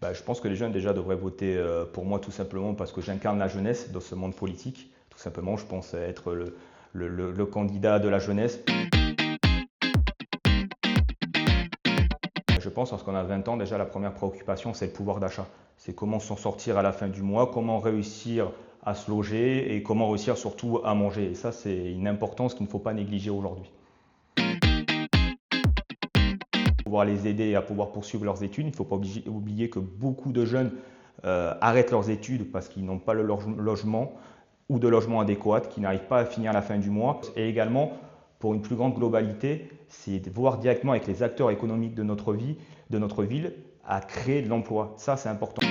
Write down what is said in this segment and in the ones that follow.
Je pense que les jeunes déjà devraient voter pour moi tout simplement parce que j'incarne la jeunesse dans ce monde politique. Tout simplement, je pense être le candidat de la jeunesse. Je pense lorsqu'on a 20 ans, déjà la première préoccupation, c'est le pouvoir d'achat. C'est comment s'en sortir à la fin du mois, comment réussir à se loger et comment réussir surtout à manger. Et ça, c'est une importance qu'il ne faut pas négliger aujourd'hui. Pouvoir les aider à pouvoir poursuivre leurs études. Il ne faut pas oublier que beaucoup de jeunes arrêtent leurs études parce qu'ils n'ont pas le logement ou de logement adéquat, qui n'arrivent pas à finir la fin du mois. Et également, pour une plus grande globalité, c'est de voir directement avec les acteurs économiques de notre vie, de notre ville, à créer de l'emploi. Ça, c'est important.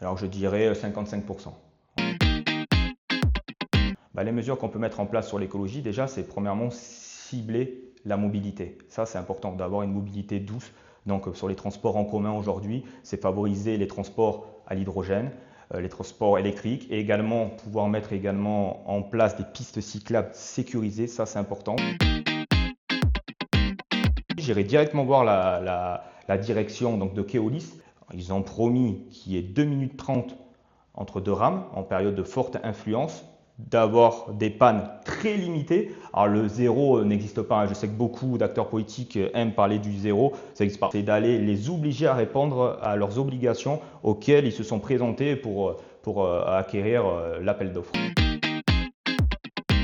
Alors, je dirais 55%. Les mesures qu'on peut mettre en place sur l'écologie, déjà, c'est premièrement cibler la mobilité. Ça, c'est important d'avoir une mobilité douce. Donc, sur les transports en commun aujourd'hui, c'est favoriser les transports à l'hydrogène, les transports électriques et également pouvoir mettre également en place des pistes cyclables sécurisées. Ça, c'est important. J'irai directement voir la direction donc, de Keolis. Ils ont promis qu'il y ait 2 minutes 30 entre deux rames en période de forte influence, d'avoir des pannes très limitées. Alors le zéro n'existe pas, je sais que beaucoup d'acteurs politiques aiment parler du zéro, ça n'existe pas. C'est d'aller les obliger à répondre à leurs obligations auxquelles ils se sont présentés pour acquérir l'appel d'offres.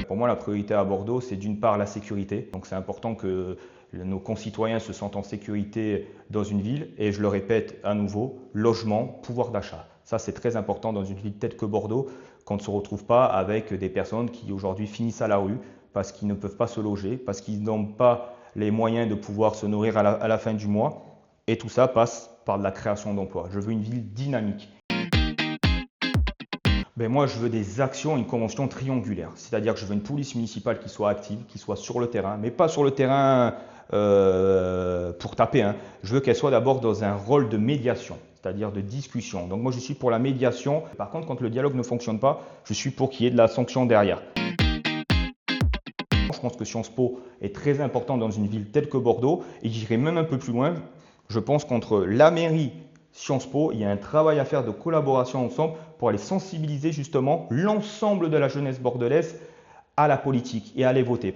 Pour moi, la priorité à Bordeaux, c'est d'une part la sécurité. Donc c'est important que nos concitoyens se sentent en sécurité dans une ville. Et je le répète à nouveau, logement, pouvoir d'achat. Ça, c'est très important dans une ville telle que Bordeaux, qu'on ne se retrouve pas avec des personnes qui aujourd'hui finissent à la rue parce qu'ils ne peuvent pas se loger, parce qu'ils n'ont pas les moyens de pouvoir se nourrir à la fin du mois. Et tout ça passe par de la création d'emplois. Je veux une ville dynamique. Moi, je veux des actions, une convention triangulaire. C'est-à-dire que je veux une police municipale qui soit active, qui soit sur le terrain, mais pas sur le terrain pour taper. Je veux qu'elle soit d'abord dans un rôle de médiation, c'est-à-dire de discussion. Donc moi, je suis pour la médiation. Par contre, quand le dialogue ne fonctionne pas, je suis pour qu'il y ait de la sanction derrière. Je pense que Sciences Po est très important dans une ville telle que Bordeaux, et j'irai même un peu plus loin. Je pense qu'entre la mairie, Sciences Po, il y a un travail à faire de collaboration ensemble pour aller sensibiliser justement l'ensemble de la jeunesse bordelaise à la politique et à aller voter.